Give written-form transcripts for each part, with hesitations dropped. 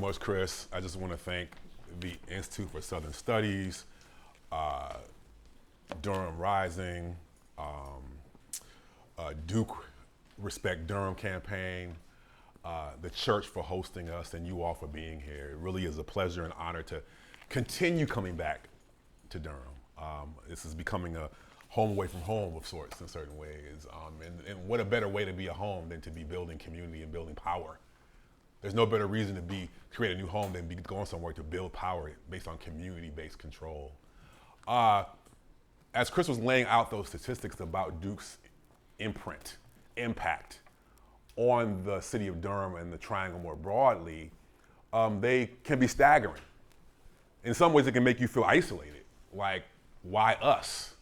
much, Chris. I just want to thank the Institute for Southern Studies, Durham Rising, Duke Respect Durham campaign, the church for hosting us, and you all for being here. It really is a pleasure and honor to continue coming back to Durham. This is becoming a home away from home of sorts in certain ways. And what a better way to be a home than to be building community and building power. There's no better reason to create a new home than be going somewhere to build power based on community-based control. As Chris was laying out those statistics about Duke's impact on the city of Durham and the Triangle more broadly, they can be staggering. In some ways, it can make you feel isolated, like, why us?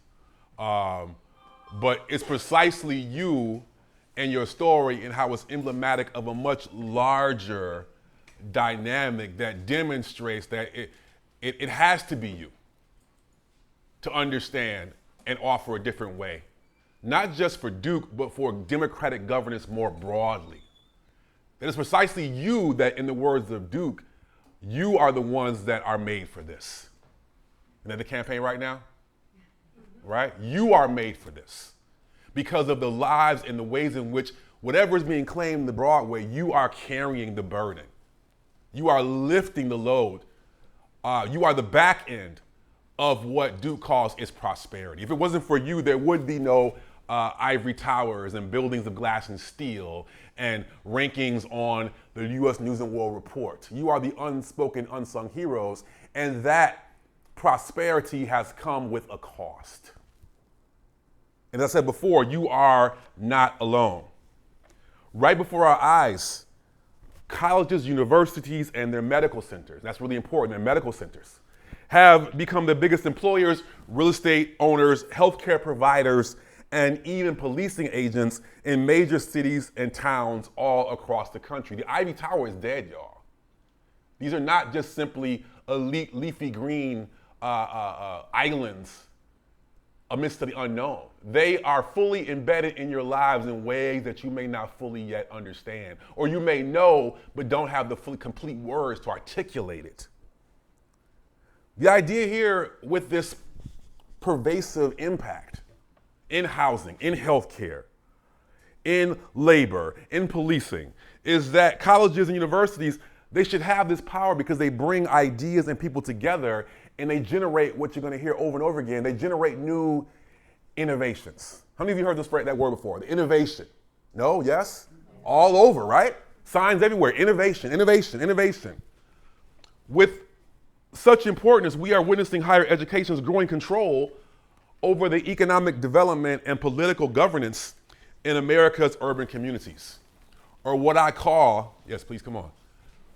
But it's precisely you and your story and how it's emblematic of a much larger dynamic that demonstrates that it has to be you to understand and offer a different way, not just for Duke, but for democratic governance more broadly. That it's precisely you that, in the words of Duke, you are the ones that are made for this. Isn't that the campaign right now? Right? You are made for this because of the lives and the ways in which whatever is being claimed the Broadway, you are carrying the burden. You are lifting the load. You are the back end of what Duke calls its prosperity. If it wasn't for you, there would be no Ivory Towers and buildings of glass and steel and rankings on the U.S. News and World Report. You are the unspoken, unsung heroes, and that prosperity has come with a cost. And as I said before, you are not alone. Right before our eyes, colleges, universities, and their medical centers, that's really important, their medical centers, have become the biggest employers, real estate owners, healthcare providers, and even policing agents in major cities and towns all across the country. The Ivory Tower is dead, y'all. These are not just simply elite leafy green islands amidst the unknown. They are fully embedded in your lives in ways that you may not fully yet understand, or you may know but don't have the complete words to articulate it. The idea here with this pervasive impact in housing, in healthcare, in labor, in policing, is that colleges and universities, they should have this power because they bring ideas and people together and they generate what you're going to hear over and over again. They generate new innovations. How many of you heard that word before? The innovation. No? Yes? All over, right? Signs everywhere. Innovation, innovation, innovation. With such importance, we are witnessing higher education's growing control over the economic development and political governance in America's urban communities. Or what I call, yes, please come on,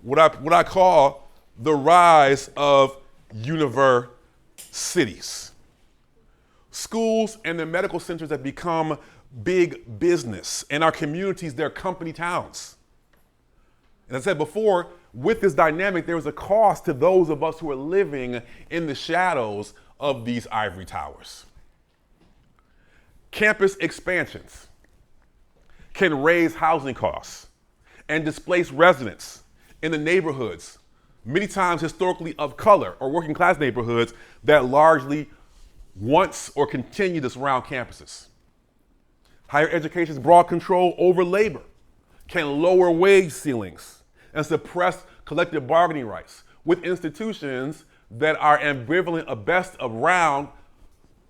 what I call the rise of universities. Schools and their medical centers have become big business, and our communities, they're company towns. As I said before, with this dynamic, there is a cost to those of us who are living in the shadows of these ivory towers. Campus expansions can raise housing costs and displace residents in the neighborhoods, many times historically of color or working class neighborhoods that largely once or continue to surround campuses. Higher education's broad control over labor can lower wage ceilings and suppress collective bargaining rights with institutions that are ambivalent at best around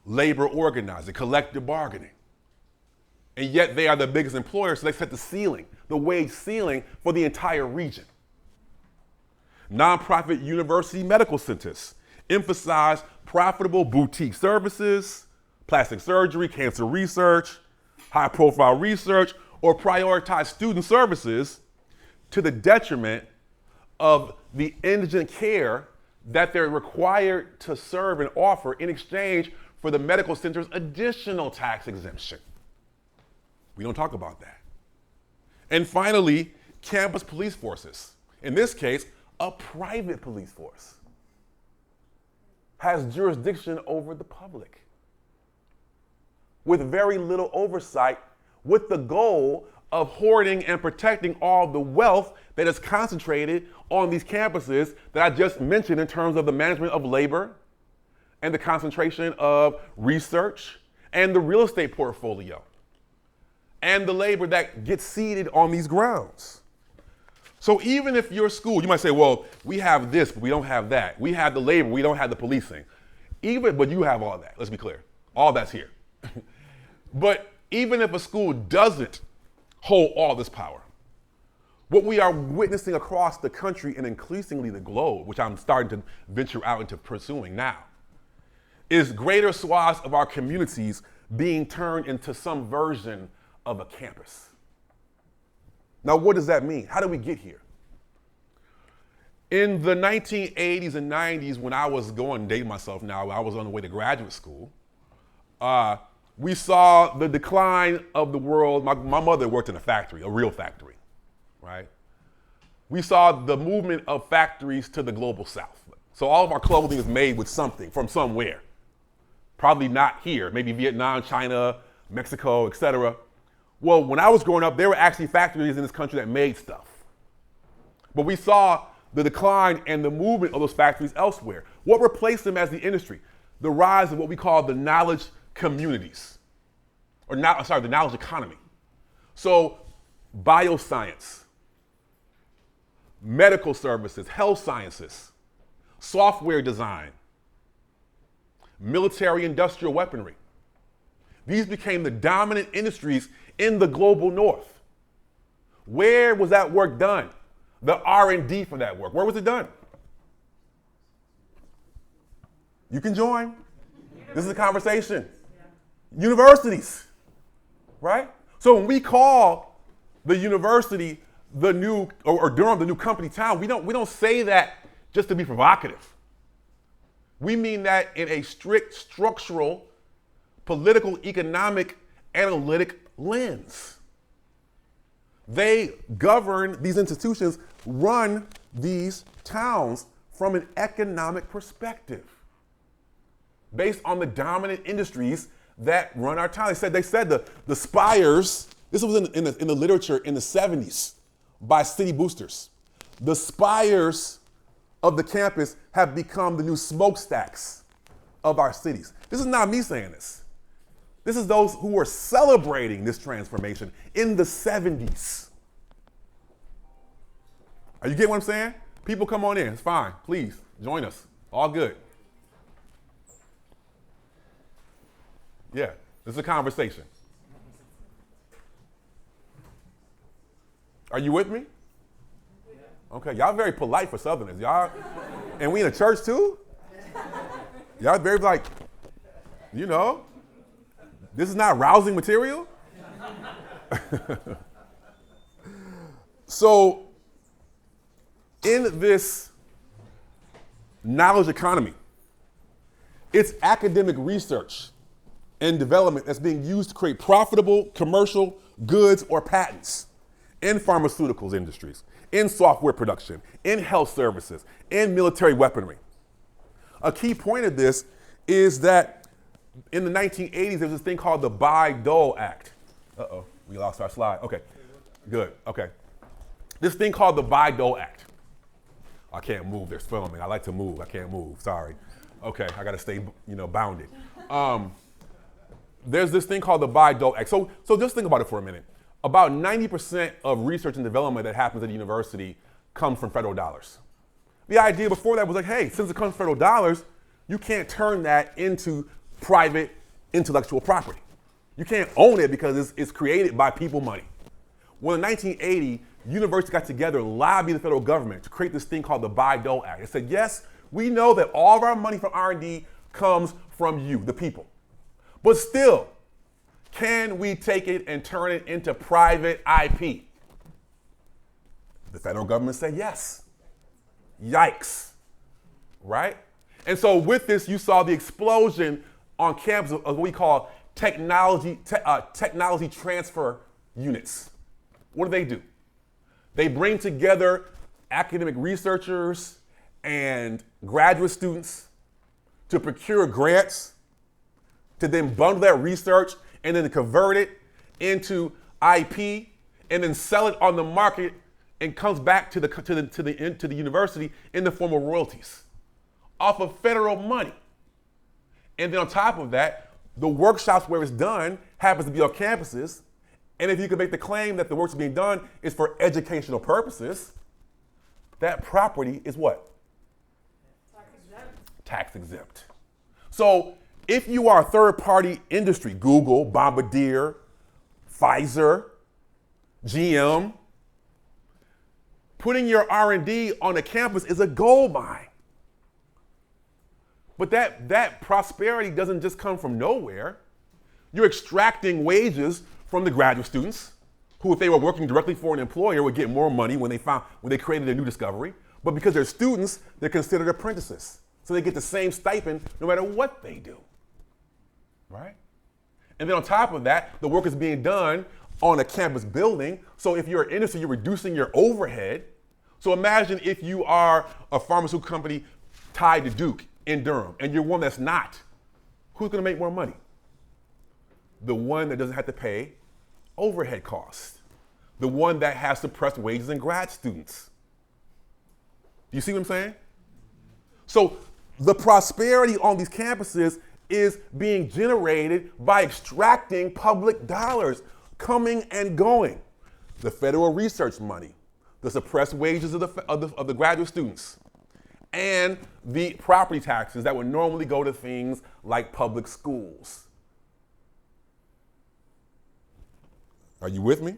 labor organizing, collective bargaining. And yet they are the biggest employer, so they set the ceiling, the wage ceiling for the entire region. Nonprofit university medical centers emphasize profitable boutique services, plastic surgery, cancer research, high-profile research, or prioritize student services to the detriment of the indigent care that they're required to serve and offer in exchange for the medical center's additional tax exemption. We don't talk about that. And finally, campus police forces. In this case, a private police force has jurisdiction over the public with very little oversight, with the goal of hoarding and protecting all the wealth that is concentrated on these campuses that I just mentioned in terms of the management of labor and the concentration of research and the real estate portfolio and the labor that gets seeded on these grounds. So even if your school, you might say, well, we have this, but we don't have that. We have the labor, we don't have the policing. But you have all that, let's be clear. All that's here. But even if a school doesn't hold all this power, what we are witnessing across the country and increasingly the globe, which I'm starting to venture out into pursuing now, is greater swaths of our communities being turned into some version of a campus. Now, what does that mean? How did we get here? In the 1980s and 90s, when I was dating myself now, I was on the way to graduate school, we saw the decline of the world. My mother worked in a factory, a real factory, right? We saw the movement of factories to the global south. So all of our clothing is made with something from somewhere. Probably not here, maybe Vietnam, China, Mexico, etc. Well, when I was growing up, there were actually factories in this country that made stuff. But we saw the decline and the movement of those factories elsewhere. What replaced them as the industry? The rise of what we call the knowledge communities, the knowledge economy. So bioscience, medical services, health sciences, software design, military industrial weaponry. These became the dominant industries in the global north. Where was that work done? The R&D for that work. Where was it done? You can join. This is a conversation. Universities, right? So when we call the university the new, or Durham the new company town, we don't say that just to be provocative. We mean that in a strict structural, political, economic, analytic lens. They govern, these institutions run these towns from an economic perspective based on the dominant industries that run our town. They said the spires, this was in the literature in the 70s by city boosters. The spires of the campus have become the new smokestacks of our cities. This is not me saying this. This is those who were celebrating this transformation in the 70s. Are you getting what I'm saying? People come on in, it's fine, please, join us, all good. Yeah, this is a conversation. Are you with me? Okay, y'all very polite for Southerners. Y'all, and we in a church too? Y'all very like, this is not rousing material? So, in this knowledge economy, it's academic research and development that's being used to create profitable commercial goods or patents in pharmaceuticals industries, in software production, in health services, in military weaponry. A key point of this is that in the 1980s, there was this thing called the Bayh-Dole Act. Uh-oh, we lost our slide. Okay, good, okay. This thing called the Bayh-Dole Act. I can't move, there's filming. I like to move, I can't move, sorry. Okay, I gotta stay, bounded. There's this thing called the Bayh-Dole Act. So just think about it for a minute. About 90% of research and development that happens at a university comes from federal dollars. The idea before that was like, hey, since it comes from federal dollars, you can't turn that into private intellectual property. You can't own it because it's created by people money. Well, in 1980, universities got together, lobbied the federal government to create this thing called the Bayh-Dole Act. It said, yes, we know that all of our money from R&D comes from you, the people. But still, can we take it and turn it into private IP? The federal government said yes. Yikes, right? And so with this, you saw the explosion on campus of what we call technology transfer units. What do? They bring together academic researchers and graduate students to procure grants, to then bundle that research and then convert it into IP and then sell it on the market and comes back to the university in the form of royalties off of federal money. And then on top of that, the workshops where it's done happens to be on campuses. And if you can make the claim that the work's being done is for educational purposes, that property is what? Tax exempt. Tax exempt. So if you are a third-party industry, Google, Bombardier, Pfizer, GM, putting your R&D on a campus is a gold mine. But that prosperity doesn't just come from nowhere. You're extracting wages from the graduate students, who, if they were working directly for an employer, would get more money when they created a new discovery. But because they're students, they're considered apprentices. So they get the same stipend no matter what they do, right? And then on top of that, the work is being done on a campus building. So if you're an industry, you're reducing your overhead. So imagine if you are a pharmaceutical company tied to Duke in Durham, and you're one that's not. Who's gonna make more money? The one that doesn't have to pay overhead costs. The one that has suppressed wages in grad students. You see what I'm saying? So the prosperity on these campuses is being generated by extracting public dollars coming and going. The federal research money, the suppressed wages of the graduate students, and the property taxes that would normally go to things like public schools. Are you with me?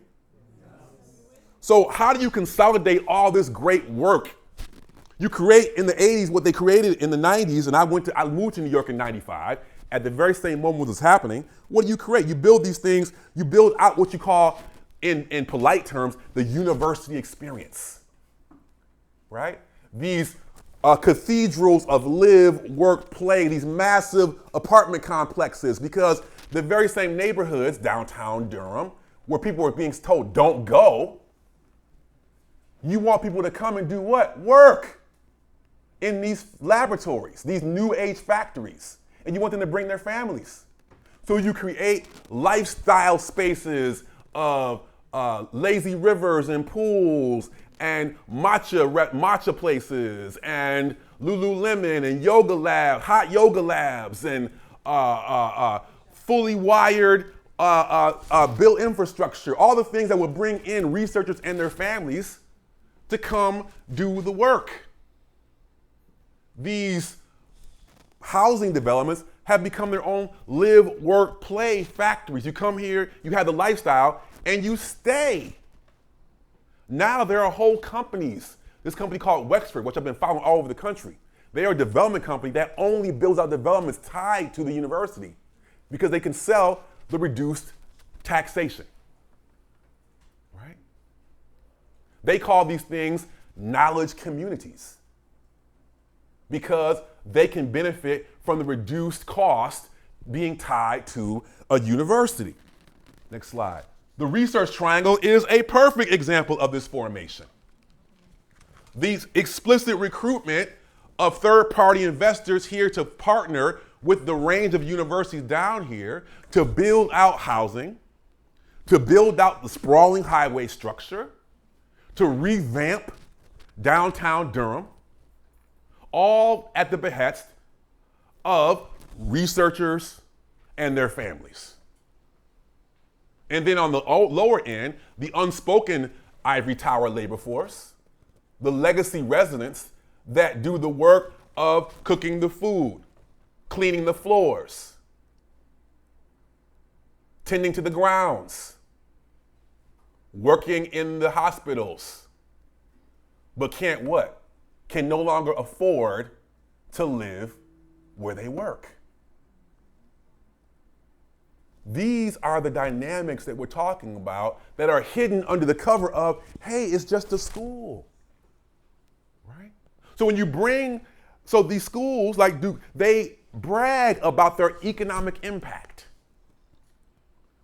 So how do you consolidate all this great work? You create in the 80s what they created in the 90s, and I moved to New York in 95. At the very same moment this was happening, what do you create? You build these things, you build out what you call, in polite terms, the university experience, right? These cathedrals of live, work, play, these massive apartment complexes, because the very same neighborhoods, downtown Durham, where people are being told, don't go, you want people to come and do what? Work in these laboratories, these new age factories, and you want them to bring their families. So you create lifestyle spaces of lazy rivers and pools and matcha places and Lululemon and yoga labs, hot yoga labs, and fully wired built infrastructure, all the things that would bring in researchers and their families to come do the work. These housing developments have become their own live, work, play factories. You come here, you have the lifestyle, and you stay. Now there are whole companies. This company called Wexford, which I've been following all over the country. They are a development company that only builds out developments tied to the university because they can sell the reduced taxation, right? They call these things knowledge communities because they can benefit from the reduced cost being tied to a university. Next slide. The research triangle is a perfect example of this formation. These explicit recruitment of third-party investors here to partner with the range of universities down here to build out housing, to build out the sprawling highway structure, to revamp downtown Durham, all at the behest of researchers and their families. And then on the lower end, the unspoken Ivory Tower labor force, the legacy residents that do the work of cooking the food, cleaning the floors, tending to the grounds, working in the hospitals, but can't what? Can no longer afford to live where they work. These are the dynamics that we're talking about that are hidden under the cover of, hey, it's just a school, right? So when you these schools like Duke, they brag about their economic impact.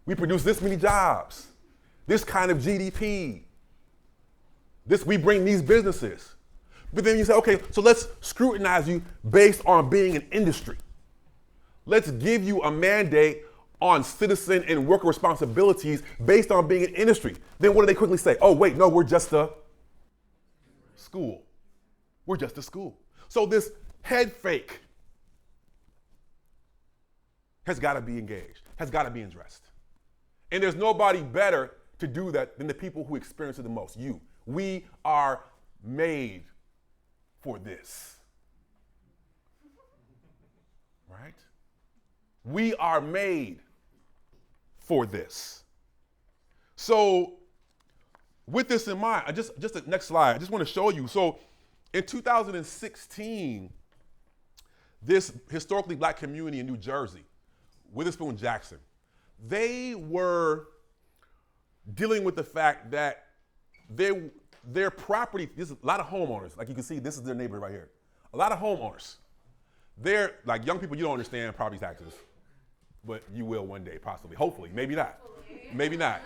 We produce this many jobs, this kind of GDP, we bring these businesses. But then you say, okay, so let's scrutinize you based on being an industry. Let's give you a mandate on citizen and worker responsibilities based on being in industry, then what do they quickly say? Oh, wait, no, we're just a school. We're just a school. So this head fake has got to be engaged, has got to be addressed. And there's nobody better to do that than the people who experience it the most, you. We are made for this. Right? We are made for this. So with this in mind, just the next slide, I just want to show you. So in 2016, this historically black community in New Jersey, Witherspoon Jackson, they were dealing with the fact that their property, there's a lot of homeowners. Like you can see, this is their neighborhood right here. A lot of homeowners. They're, like young people, you don't understand property taxes, but you will one day, possibly, hopefully, maybe not. Maybe not,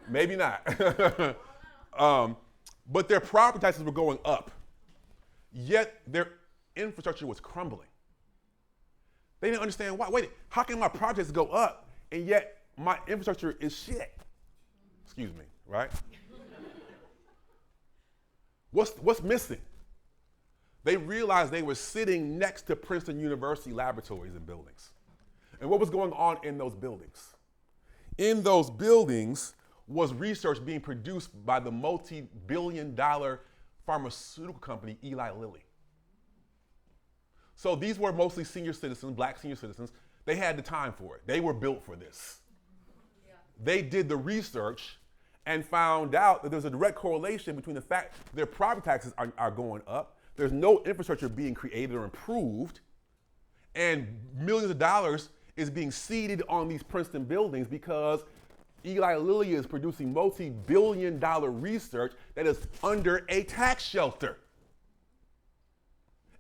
maybe not. But their property taxes were going up, yet their infrastructure was crumbling. They didn't understand why. Wait, how can my projects go up and yet my infrastructure is shit? Excuse me, right? What's missing? They realized they were sitting next to Princeton University laboratories and buildings. And what was going on in those buildings? In those buildings was research being produced by the multi-billion-dollar pharmaceutical company Eli Lilly. So these were mostly senior citizens, black senior citizens. They had the time for it. They were built for this. Yeah. They did the research and found out that there's a direct correlation between the fact their property taxes are going up, there's no infrastructure being created or improved, and millions of dollars is being seeded on these Princeton buildings because Eli Lilly is producing multi-billion-dollar research that is under a tax shelter.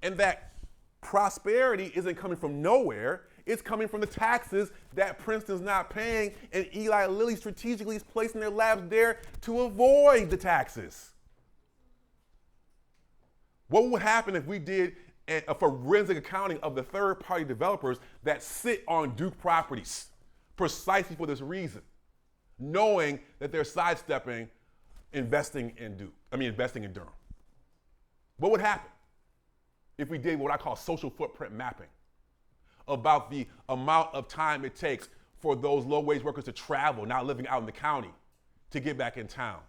And that prosperity isn't coming from nowhere. It's coming from the taxes that Princeton's not paying, and Eli Lilly strategically is placing their labs there to avoid the taxes. What would happen if we did a forensic accounting of the third-party developers that sit on Duke properties precisely for this reason, knowing that they're sidestepping investing in Durham? What would happen if we did what I call social footprint mapping about the amount of time it takes for those low-wage workers to travel, now living out in the county, to get back in town?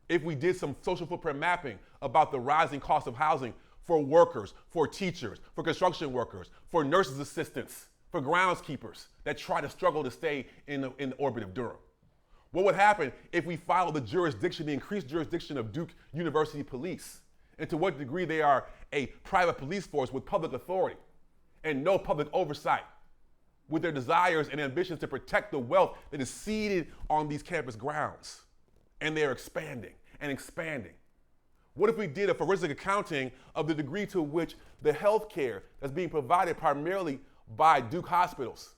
If we did some social footprint mapping about the rising cost of housing for workers, for teachers, for construction workers, for nurses' assistants, for groundskeepers that try to struggle to stay in the orbit of Durham? What would happen if we followed the increased jurisdiction of Duke University Police, and to what degree they are a private police force with public authority and no public oversight, with their desires and ambitions to protect the wealth that is seeded on these campus grounds, and they're expanding and expanding? What if we did a forensic accounting of the degree to which the health care that's being provided primarily by Duke hospitals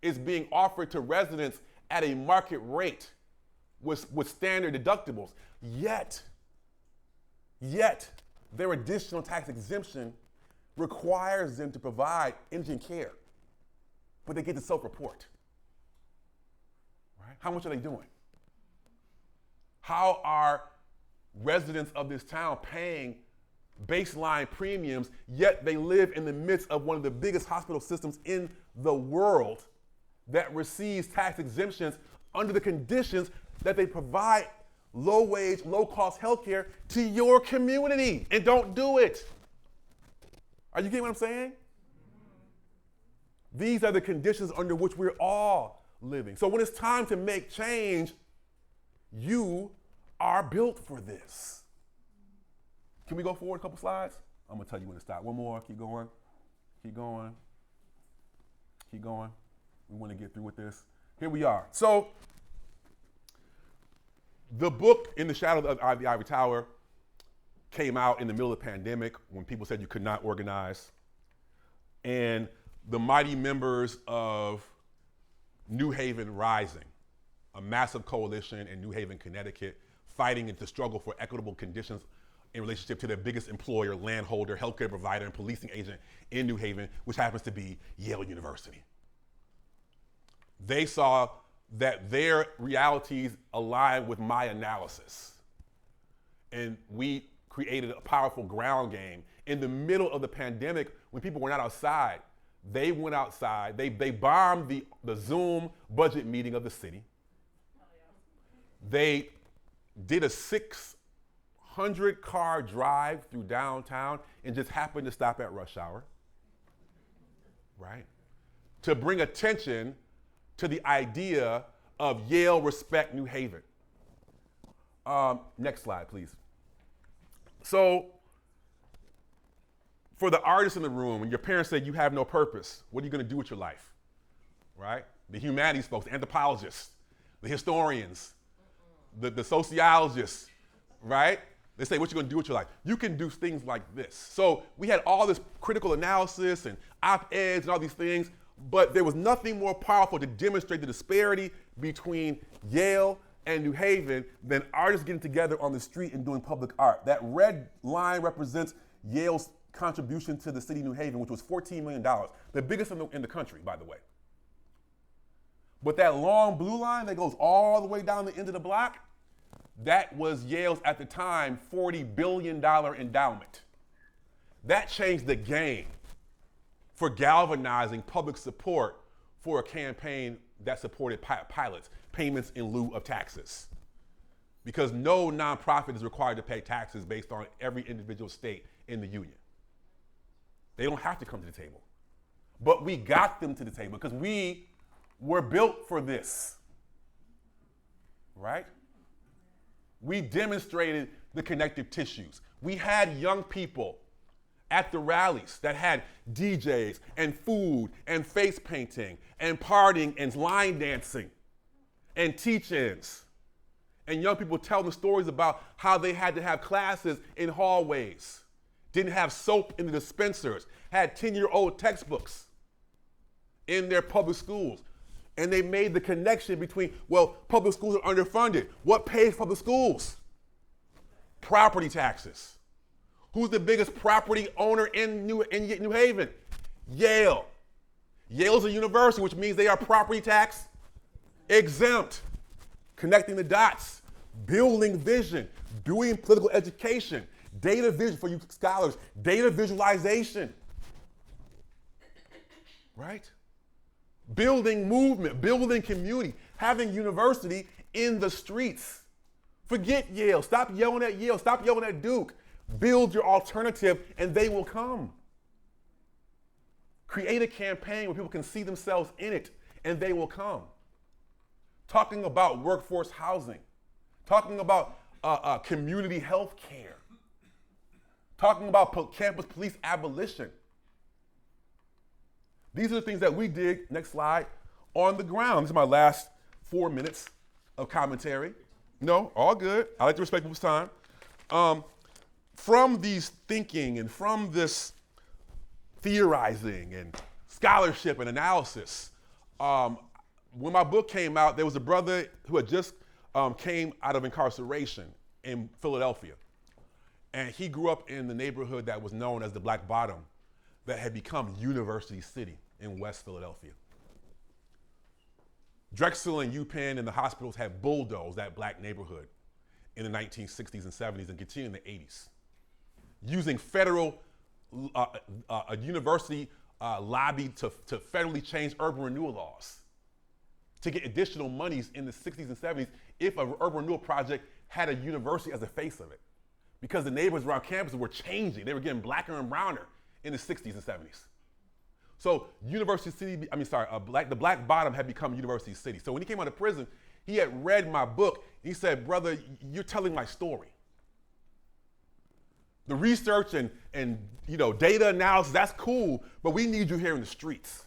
is being offered to residents at a market rate with standard deductibles, yet their additional tax exemption requires them to provide indigent care, but they get to self-report, right? How much are they doing? How are residents of this town paying baseline premiums, yet they live in the midst of one of the biggest hospital systems in the world that receives tax exemptions under the conditions that they provide low-wage, low-cost healthcare to your community, and don't do it? Are you getting what I'm saying? These are the conditions under which we're all living. So when it's time to make change, you are built for this. Can we go forward a couple slides? I'm gonna tell you when to stop. One more, keep going, keep going, keep going. We wanna get through with this. Here we are. So the book In the Shadow of the Ivory Tower came out in the middle of the pandemic when people said you could not organize. And the mighty members of New Haven Rising, a massive coalition in New Haven, Connecticut, fighting the struggle for equitable conditions in relationship to their biggest employer, landholder, healthcare provider, and policing agent in New Haven, which happens to be Yale University. They saw that their realities aligned with my analysis. And we created a powerful ground game. In the middle of the pandemic, when people were not outside, they went outside. They bombed the Zoom budget meeting of the city. They did a 600-car drive through downtown and just happened to stop at rush hour, right? To bring attention to the idea of Yale respect New Haven. Next slide, please. So, for the artists in the room, when your parents say you have no purpose, what are you going to do with your life, right? The humanities folks, the anthropologists, the historians, the sociologists, right? They say, what you going to do with your life? You can do things like this. So we had all this critical analysis and op-eds and all these things, but there was nothing more powerful to demonstrate the disparity between Yale and New Haven than artists getting together on the street and doing public art. That red line represents Yale's contribution to the city of New Haven, which was $14 million, the biggest in the country, by the way. But that long blue line that goes all the way down the end of the block, that was Yale's, at the time, $40 billion endowment. That changed the game for galvanizing public support for a campaign that supported pilots, payments in lieu of taxes. Because no nonprofit is required to pay taxes based on every individual state in the union. They don't have to come to the table. But we got them to the table because we were built for this, right? We demonstrated the connective tissues. We had young people at the rallies that had DJs and food and face painting and partying and line dancing and teach-ins. And young people telling the stories about how they had to have classes in hallways, didn't have soap in the dispensers, had 10-year-old textbooks in their public schools. And they made the connection between, well, public schools are underfunded. What pays public schools? Property taxes. Who's the biggest property owner in New Haven? Yale. Yale's a university, which means they are property tax exempt. Connecting the dots, building vision, doing political education, data vision for you scholars, data visualization, right? Building movement, building community, having university in the streets. Forget Yale. Stop yelling at Yale. Stop yelling at Duke. Build your alternative and they will come. Create a campaign where people can see themselves in it and they will come. Talking about workforce housing. Talking about community health care. Talking about campus police abolition. These are the things that we did, next slide, on the ground. This is my last 4 minutes of commentary. No, all good. I like to respect people's time. From these thinking and from this theorizing and scholarship and analysis, when my book came out, there was a brother who had just came out of incarceration in Philadelphia. And he grew up in the neighborhood that was known as the Black Bottom, that had become University City in West Philadelphia. Drexel and UPenn and the hospitals had bulldozed that black neighborhood in the 1960s and 70s and continued in the 80s. Using federal, a university lobby to federally change urban renewal laws to get additional monies in the 60s and 70s if an urban renewal project had a university as the face of it. Because the neighborhoods around campuses were changing. They were getting blacker and browner in the 60s and 70s. So University City, the Black Bottom had become University City. So when he came out of prison, he had read my book. He said, brother, you're telling my story. The research and data analysis, that's cool, but we need you here in the streets.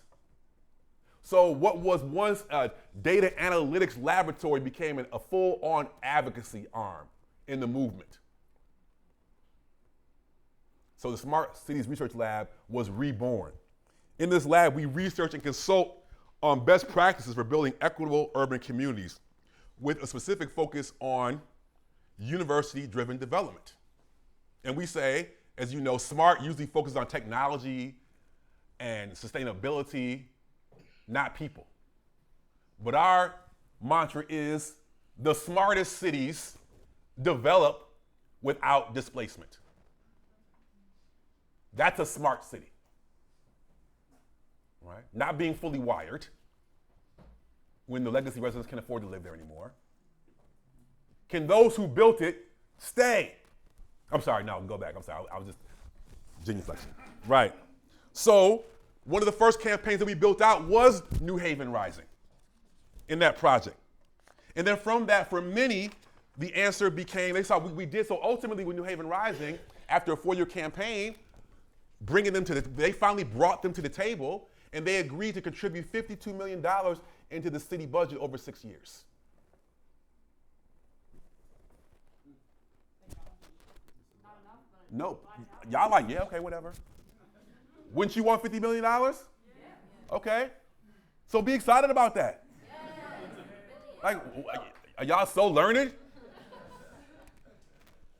So what was once a data analytics laboratory became a full-on advocacy arm in the movement. So the Smart Cities Research Lab was reborn. In this lab, we research and consult on best practices for building equitable urban communities with a specific focus on university-driven development. And we say, as you know, SMART usually focuses on technology and sustainability, not people. But our mantra is the smartest cities develop without displacement. That's a smart city, right? Not being fully wired when the legacy residents can afford to live there anymore. Can those who built it stay? I'm sorry, no, go back. I'm sorry, I was just genuflection. Right. So one of the first campaigns that we built out was New Haven Rising in that project. And then from that, for many, the answer became, they saw we did so ultimately with New Haven Rising, after a 4-year campaign, they finally brought them to the table, and they agreed to contribute $52 million into the city budget over 6 years. Not enough, but No, y'all like, yeah, okay, whatever. Wouldn't you want $50 million? yeah. Okay, so be excited about that. Like, are y'all so learned?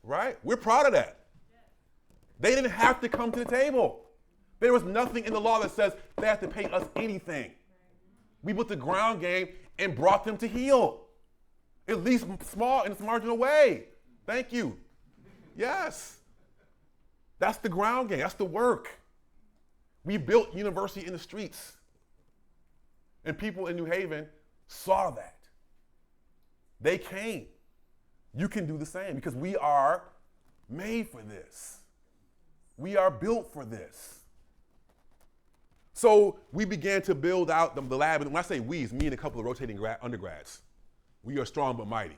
Right? We're proud of that. They didn't have to come to the table. There was nothing in the law that says they have to pay us anything. We put the ground game and brought them to heel, at least small in a marginal way. Thank you. Yes. That's the ground game. That's the work. We built university in the streets. And people in New Haven saw that. They came. You can do the same because we are made for this. We are built for this. So we began to build out the lab. And when I say we, it's me and a couple of rotating undergrads. We are strong but mighty.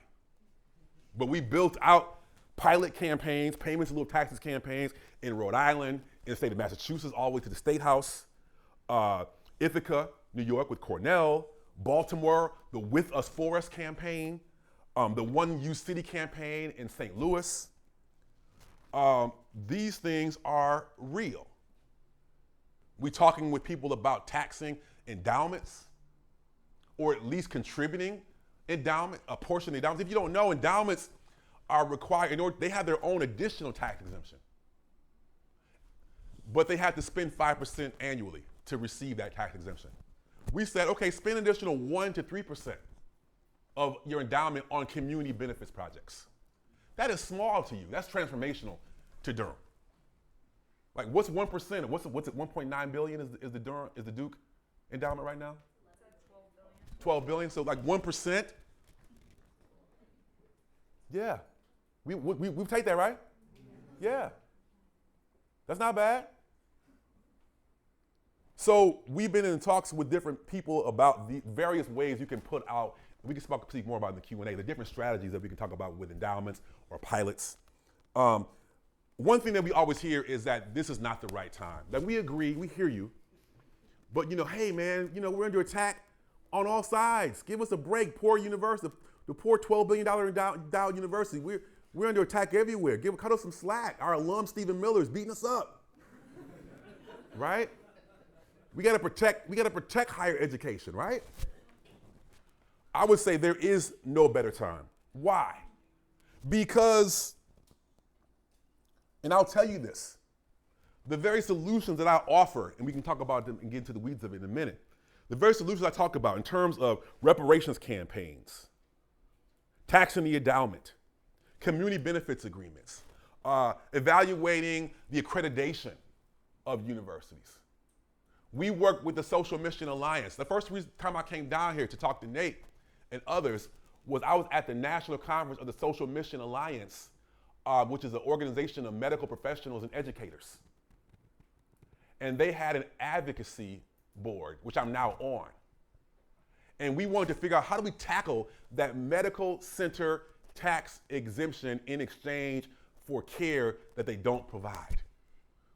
But we built out pilot campaigns, payments in lieu of taxes campaigns in Rhode Island, in the state of Massachusetts, all the way to the State House, Ithaca, New York with Cornell, Baltimore, the With Us For Us campaign, the One U City campaign in St. Louis. These things are real. We're talking with people about taxing endowments, or at least contributing endowment, a portion of the endowments. If you don't know, endowments are required in order, they have their own additional tax exemption. But they have to spend 5% annually to receive that tax exemption. We said, okay, spend an additional 1 to 3% of your endowment on community benefits projects. That is small to you. That's transformational to Durham. Like, what's 1%? What's it? 1.9 billion is the Duke endowment right now? 12 billion. So like 1%. Yeah, we take that, right? Yeah, that's not bad. So we've been in talks with different people about the various ways you can put out. We can speak more about in the Q&A, the different strategies that we can talk about with endowments or pilots. One thing that we always hear is that this is not the right time. That we agree, we hear you, but hey man, we're under attack on all sides. Give us a break. Poor university, the poor $12 billion endowed university. We're under attack everywhere. Cut us some slack. Our alum Stephen Miller is beating us up, right? We gotta protect higher education, right? I would say there is no better time. Why? Because, and I'll tell you this, the very solutions that I offer, and we can talk about them and get into the weeds of it in a minute, the very solutions I talk about in terms of reparations campaigns, taxing the endowment, community benefits agreements, evaluating the accreditation of universities. We work with the Social Mission Alliance. The first time I came down here to talk to Nate and others was I was at the National Conference of the Social Mission Alliance, which is an organization of medical professionals and educators. And they had an advocacy board, which I'm now on. And we wanted to figure out how do we tackle that medical center tax exemption in exchange for care that they don't provide.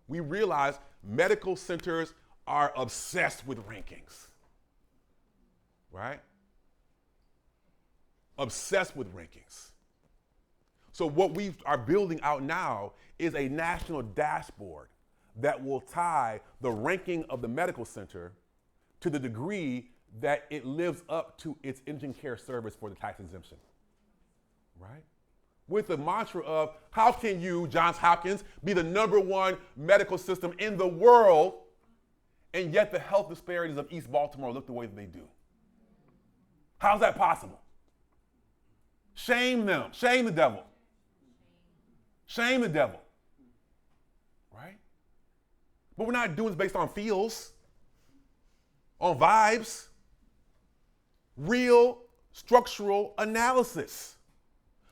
We realized medical centers are obsessed with rankings, right? Obsessed with rankings. So what we are building out now is a national dashboard that will tie the ranking of the medical center to the degree that it lives up to its indigent care service for the tax exemption, right? With the mantra of how can you, Johns Hopkins, be the #1 medical system in the world, and yet the health disparities of East Baltimore look the way that they do. How's that possible? Shame them. Shame the devil. Shame the devil. Right? But we're not doing this based on feels, on vibes. Real structural analysis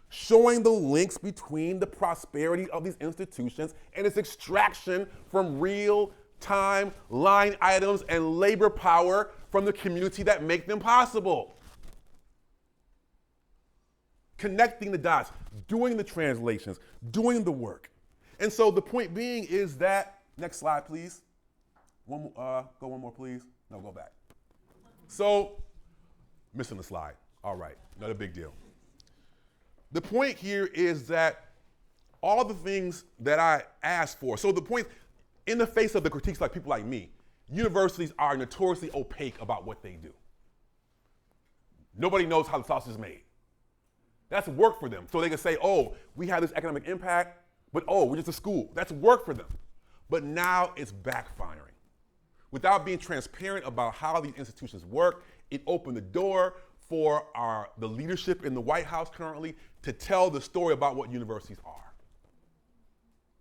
showing the links between the prosperity of these institutions and its extraction from real-time line items and labor power from the community that make them possible. Connecting the dots, doing the translations, doing the work. And so the point being is that, next slide, please. Go one more, please. No, go back. So, missing the slide. All right, not a big deal. The point here is that all the things that I asked for, so the point, in the face of the critiques like people like me, universities are notoriously opaque about what they do. Nobody knows how the sausage is made. That's work for them. So they can say, oh, we have this economic impact, but oh, we're just a school. That's work for them. But now it's backfiring. Without being transparent about how these institutions work, it opened the door for the leadership in the White House currently to tell the story about what universities are.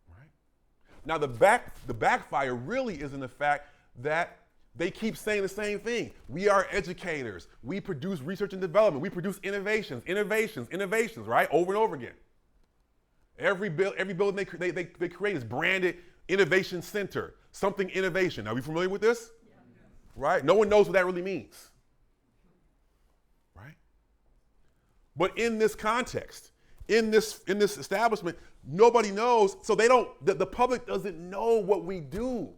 Right? Now the backfire really is in the fact that they keep saying the same thing. We are educators. We produce research and development. We produce innovations, right? Over and over again. Every building they create is branded Innovation Center, something innovation. Are we familiar with this? Yeah. Right? No one knows what that really means. Right? But in this context, in this establishment, nobody knows, so the public doesn't know what we do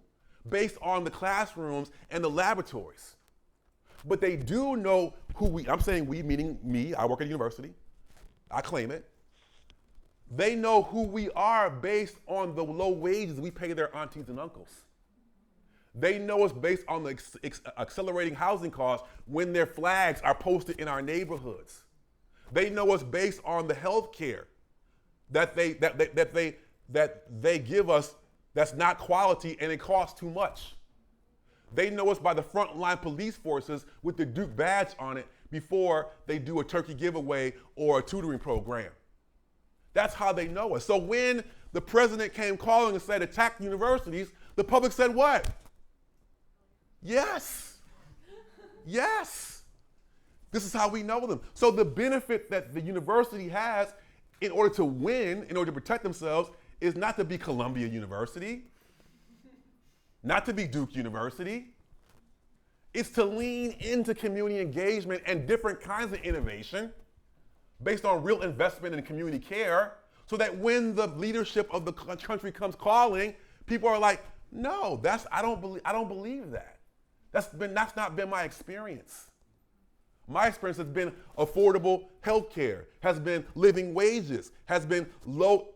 based on the classrooms and the laboratories. But they do know I'm saying we, meaning me, I work at a university, I claim it. They know who we are based on the low wages we pay their aunties and uncles. They know us based on the accelerating housing costs when their flags are posted in our neighborhoods. They know us based on the health care that they give us that's not quality and it costs too much. They know us by the frontline police forces with the Duke badge on it before they do a turkey giveaway or a tutoring program. That's how they know us. So when the president came calling and said attack universities, the public said what? Yes. Yes. This is how we know them. So the benefit that the university has in order to win, in order to protect themselves, is not to be Columbia University, not to be Duke University. It's to lean into community engagement and different kinds of innovation based on real investment in community care, so that when the leadership of the country comes calling, people are like, no, I don't believe that. That's not been my experience. My experience has been affordable health care, has been living wages, has been low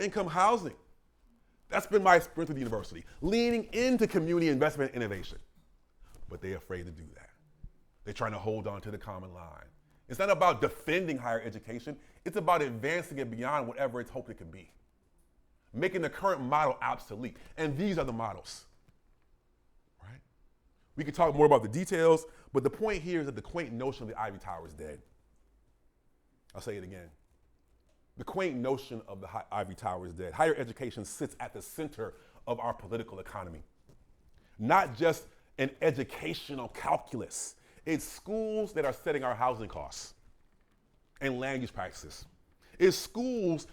income housing. That's been my experience with the university, leaning into community investment and innovation. But they're afraid to do that. They're trying to hold on to the common line. It's not about defending higher education. It's about advancing it beyond whatever it's hoped it could be, making the current model obsolete. And these are the models. Right? We could talk more about the details, but the point here is that the quaint notion of the Ivory Tower is dead. I'll say it again. The quaint notion of the Ivory Tower is dead. Higher education sits at the center of our political economy. Not just an educational calculus. It's schools that are setting our housing costs and land use practices. It's schools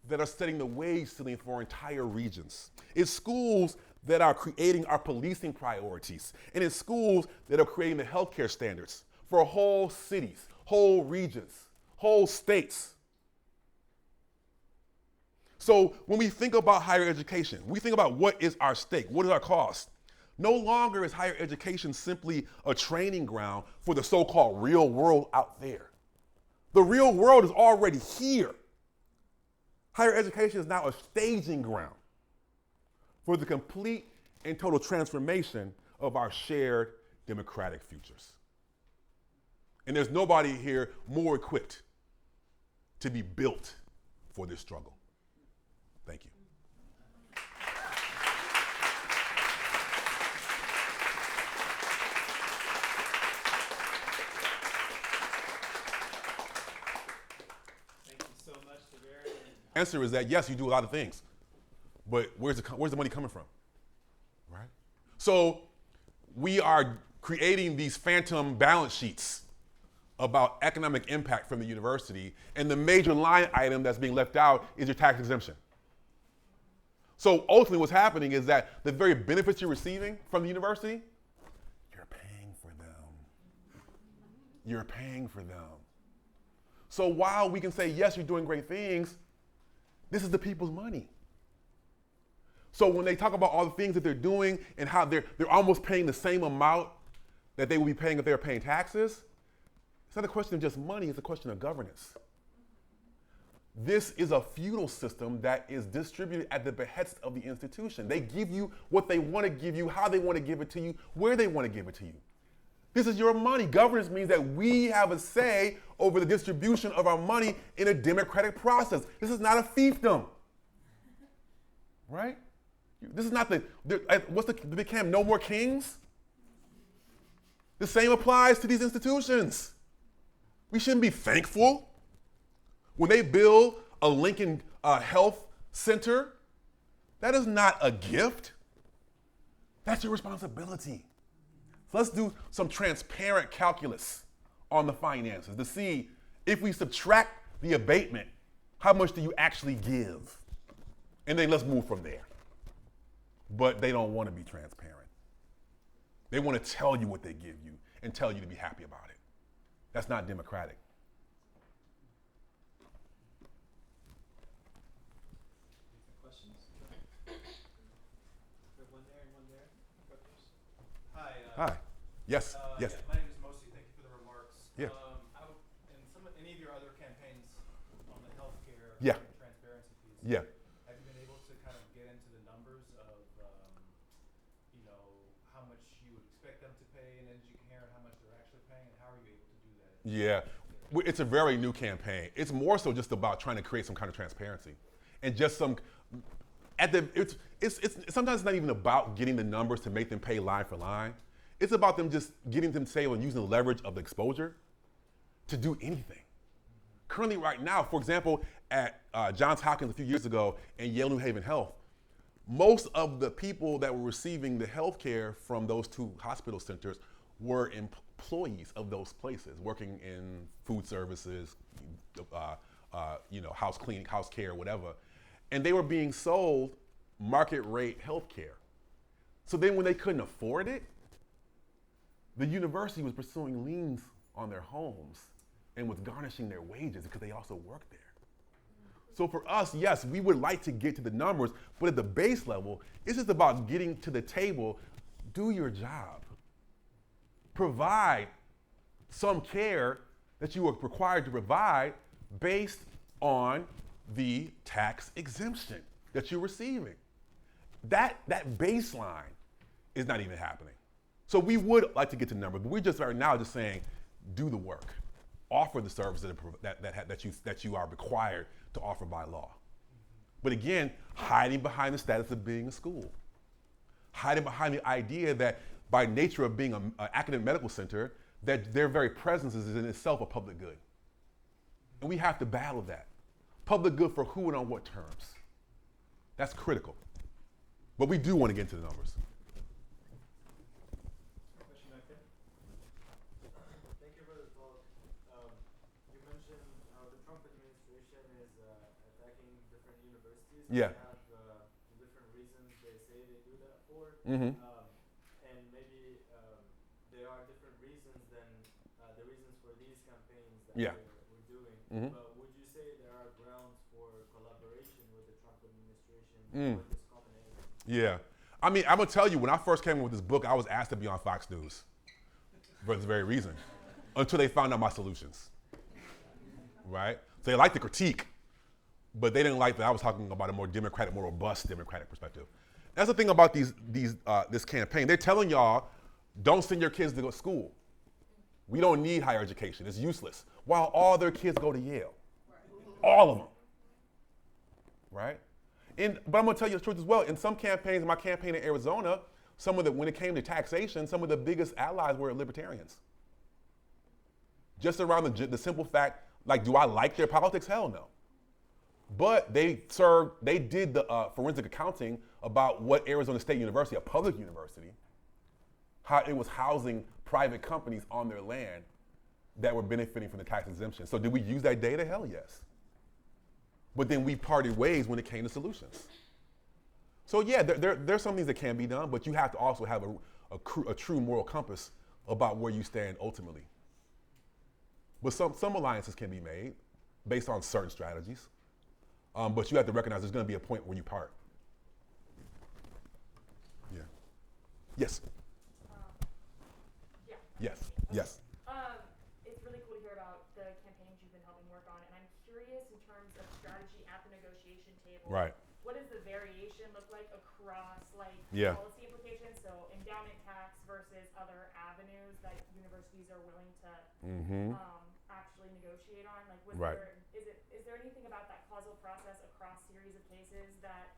that are setting the wage ceiling for entire regions. It's schools that are creating our policing priorities. And it's schools that are creating the healthcare standards for whole cities, whole regions, whole states. So when we think about higher education, we think about what is our stake, what is our cost. No longer is higher education simply a training ground for the so-called real world out there. The real world is already here. Higher education is now a staging ground for the complete and total transformation of our shared democratic futures. And there's nobody here more equipped to be built for this struggle. Thank you. Answer is that yes, you do a lot of things, but where's the money coming from, right? So we are creating these phantom balance sheets about economic impact from the university, and the major line item that's being left out is your tax exemption. So ultimately what's happening is that the very benefits you're receiving from the university, you're paying for them. You're paying for them. So while we can say, yes, you're doing great things, this is the people's money. So when they talk about all the things that they're doing and how they're almost paying the same amount that they would be paying if they were paying taxes, it's not a question of just money, it's a question of governance. This is a feudal system that is distributed at the behest of the institution. They give you what they want to give you, how they want to give it to you, where they want to give it to you. This is your money. Governance means that we have a say over the distribution of our money in a democratic process. This is not a fiefdom, right? This is not what's the big camp, no more kings? The same applies to these institutions. We shouldn't be thankful when they build a Lincoln Health Center. That is not a gift. That's your responsibility. So let's do some transparent calculus on the finances to see if we subtract the abatement, how much do you actually give? And then let's move from there. But they don't want to be transparent. They want to tell you what they give you and tell you to be happy about it. That's not democratic. Questions? One there and one there. Hi. Hi. Yes. Yes. Yeah, my name is Mosi. Thank you for the remarks. Yeah. Any of your other campaigns on the healthcare Yeah. transparency piece. Yeah. Have you been able to kind of get into the numbers of, how much you would expect them to pay in energy care and how much they're actually paying, and how are you able to do that? Yeah. It's a very new campaign. It's more so just about trying to create some kind of transparency, and just some. It's sometimes it's not even about getting the numbers to make them pay line for line. It's about them just getting them stable and using the leverage of the exposure to do anything. Currently, right now, for example, at Johns Hopkins a few years ago and Yale New Haven Health, most of the people that were receiving the health care from those two hospital centers were employees of those places, working in food services, house cleaning, house care, whatever. And they were being sold market rate health care. So then when they couldn't afford it, the university was pursuing liens on their homes and was garnishing their wages because they also worked there. So for us, yes, we would like to get to the numbers, but at the base level, it's just about getting to the table, do your job. Provide some care that you are required to provide based on the tax exemption that you're receiving. That baseline is not even happening. So we would like to get to numbers, but we're just right now just saying, do the work, offer the services that you are required to offer by law. But again, hiding behind the status of being a school, hiding behind the idea that by nature of being an academic medical center, that their very presence is in itself a public good. And we have to battle that. Public good for who and on what terms? That's critical. But we do want to get into the numbers. Question back there. Thank you for the talk. You mentioned how the Trump administration is attacking different universities. Yeah. They have different reasons they say they do that for. Mm-hmm. And maybe there are different reasons than the reasons for these campaigns that Yeah. we're doing. Mm-hmm. But would you say there are grounds for collaboration with the Trump administration Mm. for this common aim? Yeah. I mean, I'm going to tell you, when I first came in with this book, I was asked to be on Fox News for this very reason, until they found out my solutions, right? So they liked the critique, but they didn't like that I was talking about a more democratic, more robust democratic perspective. That's the thing about this campaign. They're telling y'all, don't send your kids to go to school. We don't need higher education. It's useless. While all their kids go to Yale. All of them. Right? But I'm going to tell you the truth as well. In some campaigns, in my campaign in Arizona, when it came to taxation, some of the biggest allies were libertarians. Just around the simple fact, like, do I like their politics? Hell no. But they did the forensic accounting about what Arizona State University, a public university, how it was housing private companies on their land that were benefiting from the tax exemption. So did we use that data? Hell yes. But then we parted ways when it came to solutions. So yeah, there's some things that can be done, but you have to also have a true moral compass about where you stand ultimately. But some alliances can be made based on certain strategies. But you have to recognize there's going to be a point where you part. Yeah. Yes. Yeah. Yes. Yes. It's really cool to hear about the campaigns you've been helping work on, and I'm curious in terms of strategy at the negotiation table. Right. What does the variation look like across Yeah. policy implications? So endowment tax versus other avenues that universities are willing to actually negotiate on. Like, Right. is there anything about that causal process across series of cases that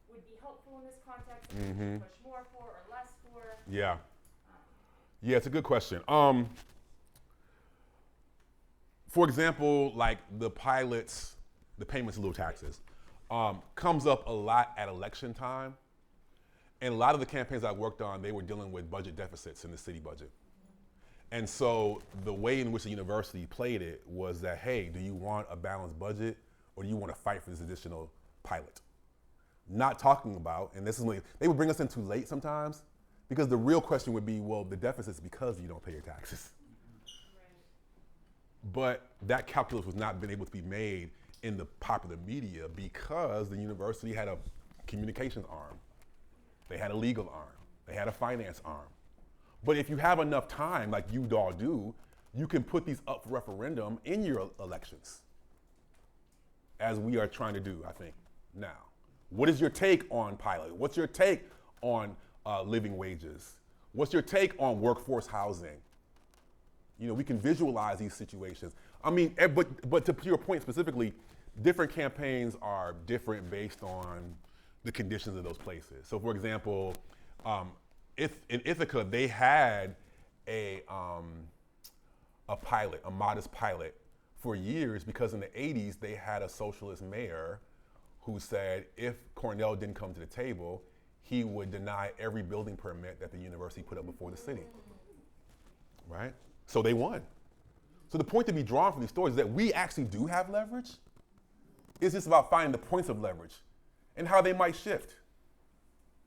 would be helpful in this context? That you should push more for or less for? Yeah. Yeah, it's a good question. For example, like the pilots, the payments in lieu of taxes, comes up a lot at election time. And a lot of the campaigns I worked on, they were dealing with budget deficits in the city budget. And so the way in which the university played it was that, hey, do you want a balanced budget or do you want to fight for this additional pilot? Not talking about, and this is when they would bring us in too late sometimes, because the real question would be, well, the deficit's because you don't pay your taxes. But that calculus was not been able to be made in the popular media because the university had a communications arm. They had a legal arm. They had a finance arm. But if you have enough time, like you all do, you can put these up for referendum in your elections, as we are trying to do, I think, now. What is your take on pilot? What's your take on living wages? What's your take on workforce housing? You know, we can visualize these situations. I mean, but to your point specifically, different campaigns are different based on the conditions of those places. So for example, in Ithaca, they had a pilot, a modest pilot for years because in the 80s, they had a socialist mayor who said if Cornell didn't come to the table, he would deny every building permit that the university put up before the city, right? So they won. So the point to be drawn from these stories is that we actually do have leverage. It's just about finding the points of leverage and how they might shift,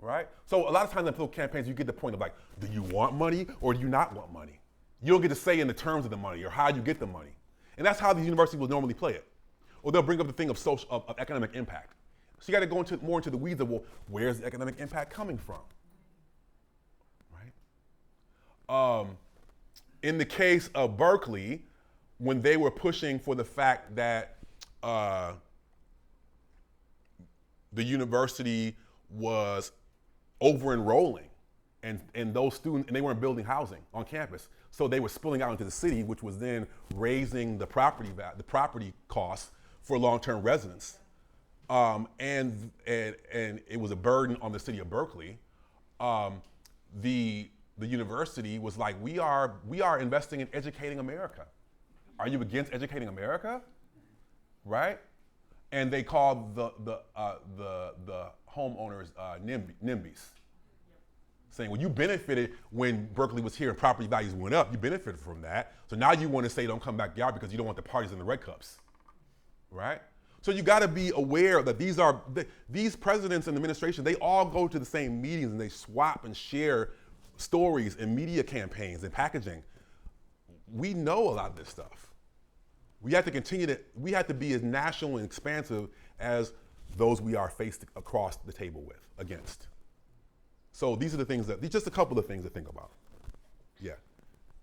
right? So a lot of times in political campaigns, you get the point of like, do you want money or do you not want money? You don't get to say in the terms of the money or how you get the money. And that's how the university will normally play it. Or they'll bring up the thing of economic impact. So you got to go more into the weeds of, well, where's the economic impact coming from, right? In the case of Berkeley, when they were pushing for the fact that the university was over-enrolling and those students, and they weren't building housing on campus. So they were spilling out into the city, which was then raising the property costs for long-term residents. And it was a burden on the city of Berkeley. The university was like, we are investing in educating America. Are you against educating America? Right? And they called the homeowners NIMBYs, saying, well, you benefited when Berkeley was here and property values went up. You benefited from that. So now you want to say don't come back yard because you don't want the parties in the red cups, right? So you got to be aware that these presidents and administration, they all go to the same meetings and they swap and share stories and media campaigns and packaging. We know a lot of this stuff. We have to be as national and expansive as those we are faced across the table with, against. So these are the things just a couple of things to think about. Yeah.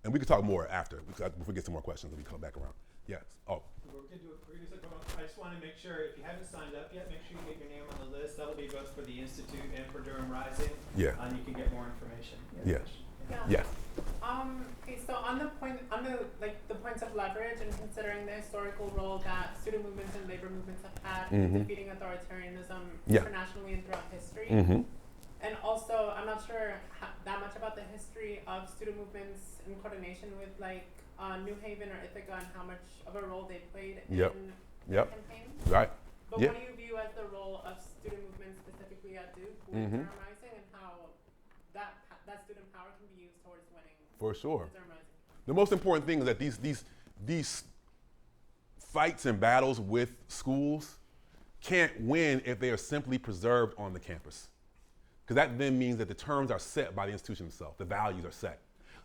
And we can talk more after, if we get some more questions and we come back around. Yes. Oh. We're gonna do I just want to make sure, if you haven't signed up yet, make sure you get your name on the list. That'll be both for the Institute and for Durham Rising. Yeah. And you can get more information. Yeah. Yeah. Yes. Okay, so on the points of leverage and considering the historical role that student movements and labor movements have had in defeating authoritarianism internationally and throughout history. And also, I'm not sure that much about the history of student movements in coordination with New Haven or Ithaca and how much of a role they played in the campaign. Right. But Yeah. what do you view as the role of student movement specifically at Duke with Durham Rising, and how that student power can be used towards winning For sure. the Durham Rising? The most important thing is that these fights and battles with schools can't win if they are simply preserved on the campus. Because that then means that the terms are set by the institution itself, the values are set.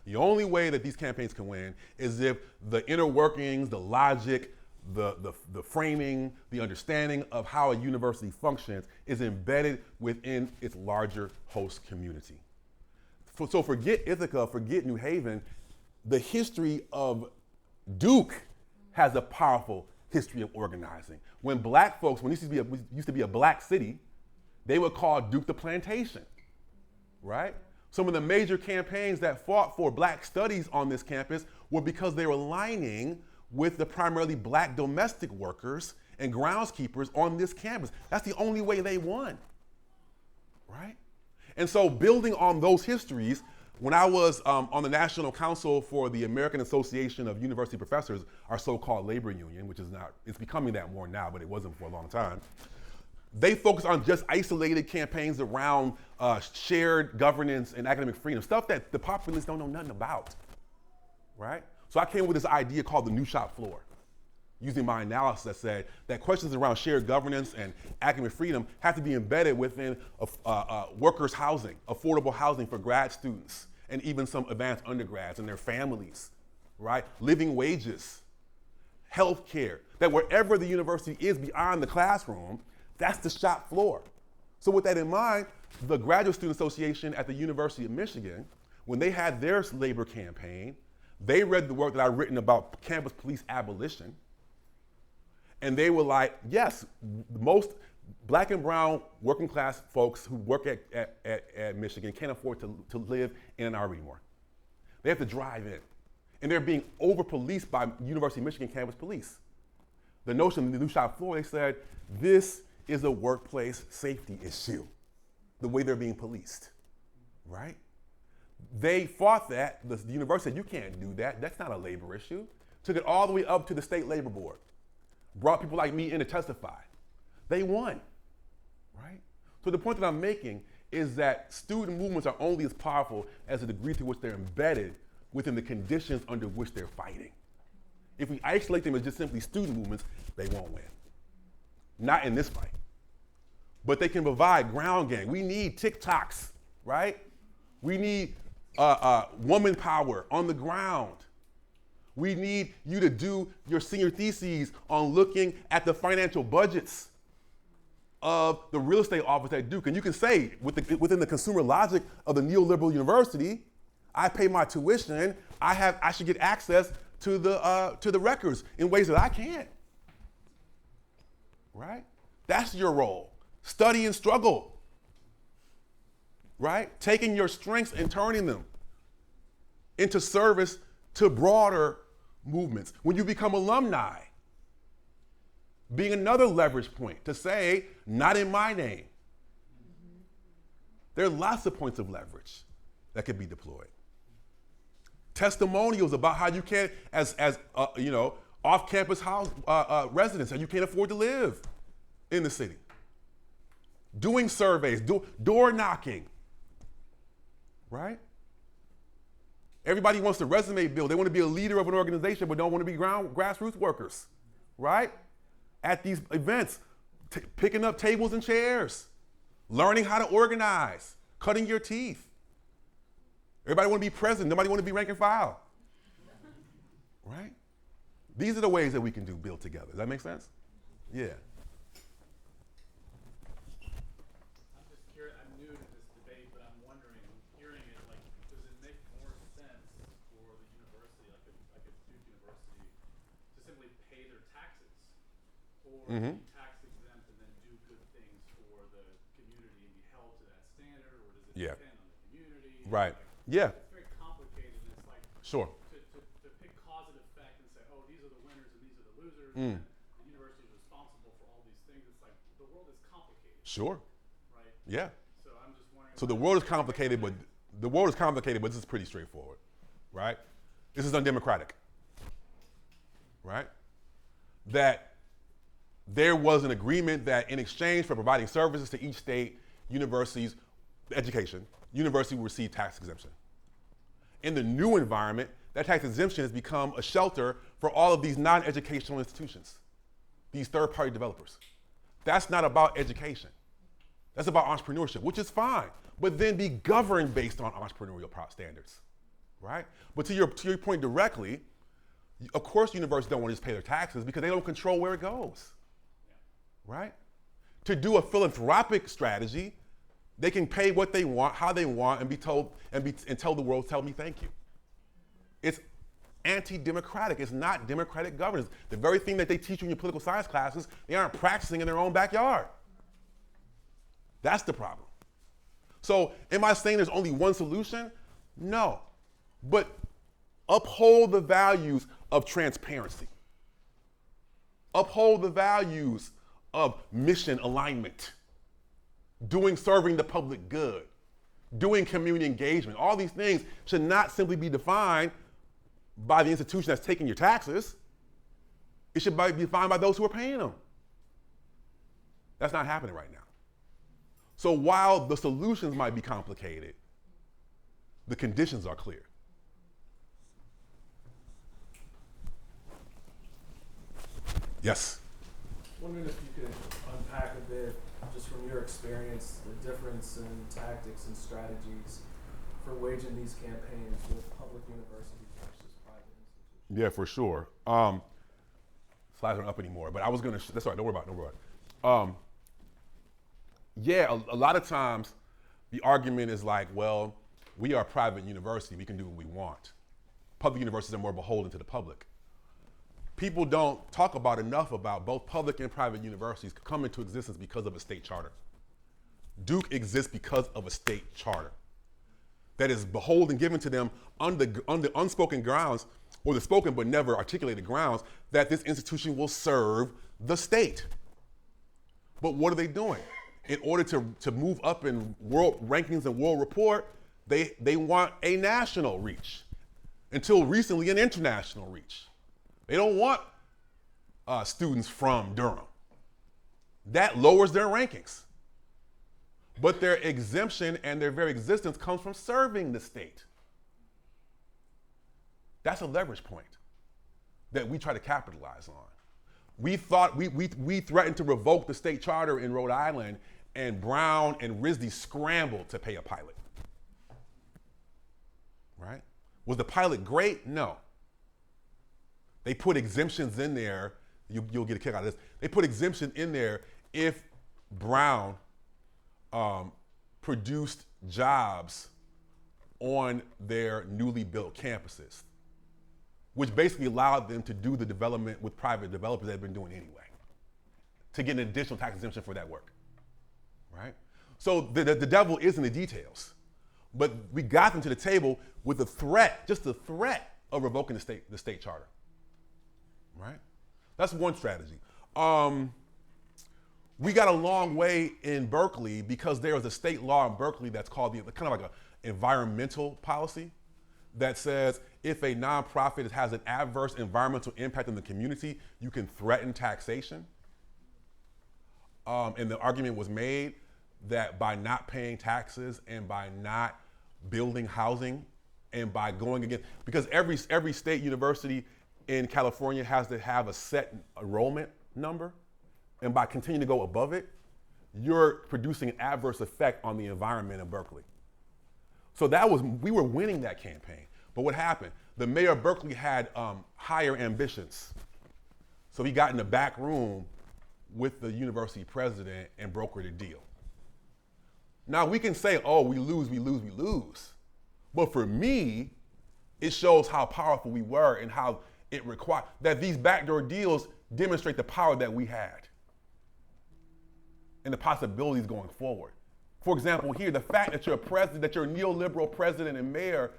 The only way that these campaigns can win is if the inner workings, the logic, the framing, the understanding of how a university functions is embedded within its larger host community. So forget Ithaca, forget New Haven, the history of Duke has a powerful history of organizing. When black folks, when this used to be a black city, they would call Duke the plantation, right? Some of the major campaigns that fought for black studies on this campus were because they were aligning with the primarily black domestic workers and groundskeepers on this campus. That's the only way they won, right? And so building on those histories, when I was on the National Council for the American Association of University Professors, our so-called labor union, which is not, it's becoming that more now, but it wasn't for a long time. They focus on just isolated campaigns around shared governance and academic freedom, stuff that the populace don't know nothing about, right? So I came up with this idea called the new shop floor, using my analysis that said that questions around shared governance and academic freedom have to be embedded within workers' housing, affordable housing for grad students, and even some advanced undergrads and their families, right? Living wages, health care, that wherever the university is beyond the classroom, that's the shop floor. So with that in mind, the Graduate Student Association at the University of Michigan, when they had their labor campaign, they read the work that I've written about campus police abolition, and they were like, yes, most black and brown working class folks who work at Michigan can't afford to live in Ann Arbor anymore. They have to drive in. And they're being over-policed by University of Michigan campus police. The notion of the new shop floor, they said, this is a workplace safety issue, the way they're being policed, right? They fought that, the university said, you can't do that, that's not a labor issue. Took it all the way up to the state labor board. Brought people like me in to testify. They won, right? So the point that I'm making is that student movements are only as powerful as the degree to which they're embedded within the conditions under which they're fighting. If we isolate them as just simply student movements, they won't win. Not in this fight. But they can provide ground game. We need TikToks, right? We need woman power on the ground. We need you to do your senior theses on looking at the financial budgets of the real estate office at Duke. And you can say, within the consumer logic of the neoliberal university, I pay my tuition, I should get access to the records in ways that I can't. Right? That's your role. Study and struggle. Right? Taking your strengths and turning them into service to broader movements. When you become alumni, being another leverage point to say, not in my name. There are lots of points of leverage that could be deployed. Testimonials about how you can, as off-campus house residents, how you can't afford to live in the city. Doing surveys, door knocking, right? Everybody wants to resume build. They want to be a leader of an organization, but don't want to be grassroots workers, right? At these events, picking up tables and chairs, learning how to organize, cutting your teeth. Everybody want to be president. Nobody want to be rank and file, right? These are the ways that we can build together. Does that make sense? Yeah. I'm just curious. I'm new to this debate, but I'm wondering, hearing it, like, does it make more sense for the university, like a Duke University, to simply pay their taxes, or be tax exempt and then do good things for the community and be held to that standard, or does it depend on the community? Right. Like, yeah. It's very complicated, and it's like Sure. to pick cause and effect and say, oh, these are the winners and these are the losers. And the university is responsible for all these things. It's like the world is complicated. Sure. Right. Yeah. So I'm just wondering. So the world is complicated, but this is pretty straightforward, right? This is undemocratic, right? That there was an agreement that in exchange for providing services to each state, universities will receive tax exemption. In the new environment, that tax exemption has become a shelter for all of these non-educational institutions, these third-party developers. That's not about education. That's about entrepreneurship, which is fine, but then be governed based on entrepreneurial standards, right? But to your point directly, of course universities don't want to just pay their taxes because they don't control where it goes, right? To do a philanthropic strategy, they can pay what they want, how they want, and be told and tell the world, tell me thank you. It's anti-democratic. It's not democratic governance. The very thing that they teach you in your political science classes, they aren't practicing in their own backyard. That's the problem. So am I saying there's only one solution? No. But uphold the values of transparency. Uphold the values of mission alignment, serving the public good, doing community engagement. All these things should not simply be defined by the institution that's taking your taxes. It should be defined by those who are paying them. That's not happening right now. So while the solutions might be complicated, the conditions are clear. Yes? Wondering if you could unpack a bit, just from your experience, the difference in tactics and strategies for waging these campaigns with public universities versus private institutions. Yeah, for sure. Slides aren't up anymore, but I was gonna, that's all right, don't worry about it. Yeah, a lot of times the argument is like, well, we are a private university, we can do what we want. Public universities are more beholden to the public. People don't talk about enough about both public and private universities come into existence because of a state charter. Duke exists because of a state charter that is beholden, given to them on the unspoken grounds, or the spoken but never articulated grounds, that this institution will serve the state. But what are they doing? In order to move up in world rankings and world report, they want a national reach. Until recently, an international reach. They don't want students from Durham. That lowers their rankings. But their exemption and their very existence comes from serving the state. That's a leverage point that we try to capitalize on. We thought we threatened to revoke the state charter in Rhode Island, and Brown and RISD scrambled to pay a pilot. Right? Was the pilot great? No. They put exemptions in there. You'll get a kick out of this. They put exemption in there if Brown produced jobs on their newly built campuses, which basically allowed them to do the development with private developers they've been doing anyway, to get an additional tax exemption for that work, right? So the devil is in the details, but we got them to the table with the threat, just the threat of revoking the state charter, right? That's one strategy. We got a long way in Berkeley because there is a state law in Berkeley that's called kind of like an environmental policy that says if a nonprofit has an adverse environmental impact on the community, you can threaten taxation. And the argument was made that by not paying taxes and by not building housing and by going against, because every state university in California has to have a set enrollment number, and by continuing to go above it, you're producing an adverse effect on the environment in Berkeley. So we were winning that campaign. But what happened? The mayor of Berkeley had higher ambitions. So he got in the back room with the university president and brokered a deal. Now we can say, oh, we lose. But for me, it shows how powerful we were and how it required, that these backdoor deals demonstrate the power that we had and the possibilities going forward. For example, here, the fact that you're a president, that you're a neoliberal president and mayor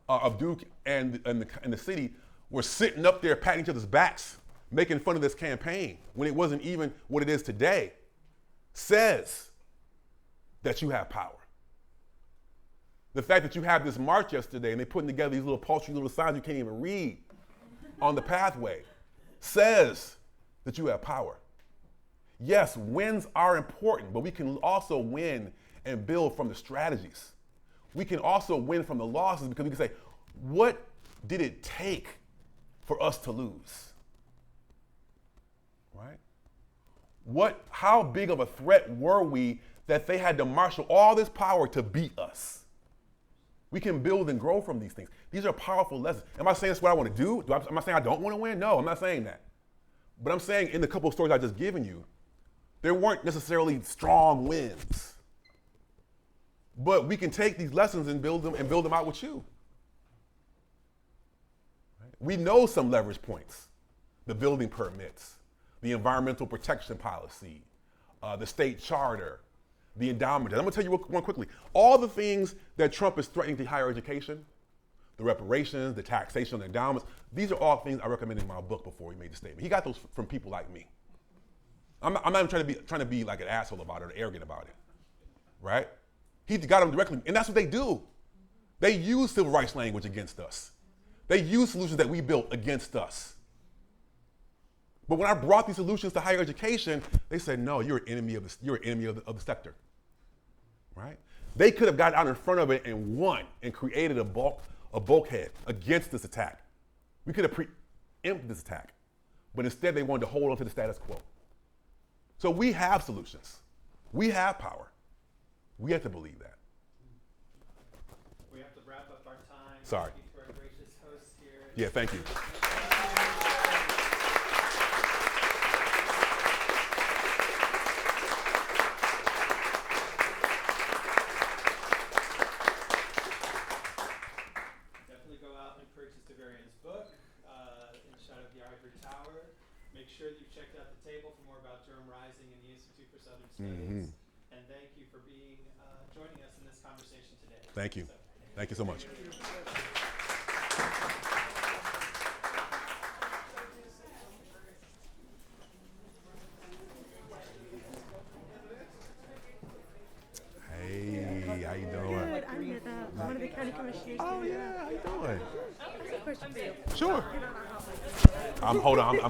of Duke and the city were sitting up there patting each other's backs, making fun of this campaign when it wasn't even what it is today, says that you have power. The fact that you have this march yesterday and they're putting together these little paltry little signs you can't even read on the pathway says that you have power. Yes, wins are important, but we can also win and build from the strategies. We can also win from the losses because we can say, what did it take for us to lose? Right? How big of a threat were we that they had to marshal all this power to beat us? We can build and grow from these things. These are powerful lessons. Am I saying that's what I want to do? Am I saying I don't want to win? No, I'm not saying that. But I'm saying in the couple of stories I've just given you, there weren't necessarily strong wins. But we can take these lessons and build them out with you. Right? We know some leverage points. The building permits, the environmental protection policy, the state charter, the endowment. I'm going to tell you one quickly. All the things that Trump is threatening to higher education, the reparations, the taxation, the endowments, these are all things I recommended in my book before he made the statement. He got those from people like me. I'm not even trying to be like an asshole about it or arrogant about it, right? He got them directly, and that's what they do. They use civil rights language against us. They use solutions that we built against us. But when I brought these solutions to higher education, they said, no, you're an enemy of the sector, right? They could have got out in front of it and won and created a bulkhead against this attack. We could have preempted this attack, but instead they wanted to hold on to the status quo. So we have solutions. We have power. We have to believe that. We have to wrap up our time. Sorry. Thank you to our gracious hosts here. Yeah, thank you. Definitely go out and purchase Davarian's book, In Shadow of the Ivory Tower. Make sure that you've checked out the table for more about Durham Rising and the Institute for Southern Studies. And thank you for joining us in this conversation today. Thank you. Thank you so much. Hey, how you doing? Good. I'm with one of the county commissioners. Oh yeah, how you doing? I have a question for you. Sure. Hold on.